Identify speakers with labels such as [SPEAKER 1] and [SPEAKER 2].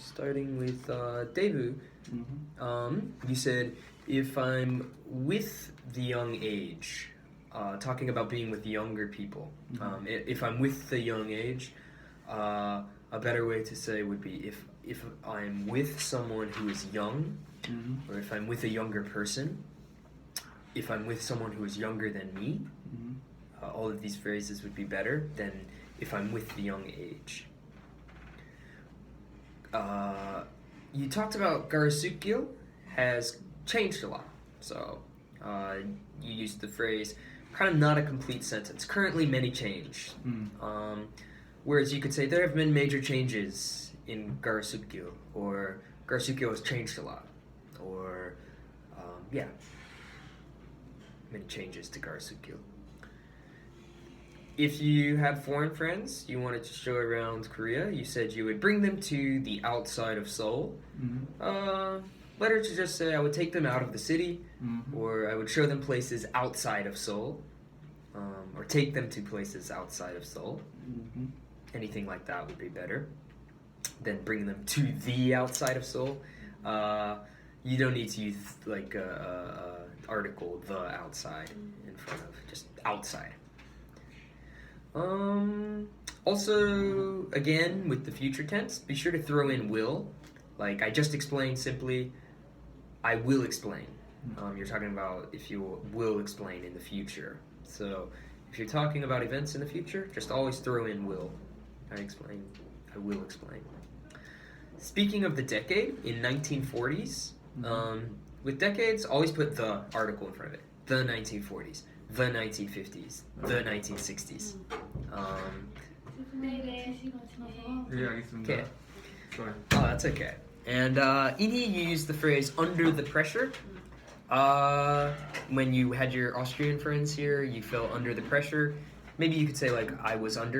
[SPEAKER 1] starting with Daewoo. You said if I'm with the young age, talking about being with younger people. If I'm with the young age, a better way to say would be if I'm with someone who is young, or if I'm with a younger person, if I'm with someone who is younger than me. All of these phrases would be better than if I'm with the young age. You talked about Garasukyo has changed a lot. So you used the phrase kind of not a complete sentence. Currently many change. Whereas you could say there have been major changes in Garasukyo, or Garasukyo has changed a lot. Or many changes to Garasukyo. If you had foreign friends you wanted to show around Korea, you said you would bring them to the outside of Seoul. Better to just say I would take them out of the city, or I would show them places outside of Seoul, or take them to places outside of Seoul. Anything like that would be better than bringing them to the outside of Seoul. You don't need to use like a article, the outside, in front of just outside. Also, again, with the future tense, be sure to throw in will. Like I just explained simply, I will explain. You're talking about if you will explain in the future. So if you're talking about events in the future, just always throw in will. I will explain. Speaking of the decade, in 1940s, with decades, always put the article in front of it. The 1940s. The 1950s, the 1960s.
[SPEAKER 2] 예, 알겠습니다.
[SPEAKER 1] Okay.
[SPEAKER 2] Sorry.
[SPEAKER 1] Oh, that's okay. And Inhi, you used the phrase under the pressure. When you had your Austrian friends here, you felt under the pressure. Maybe you could say like I was under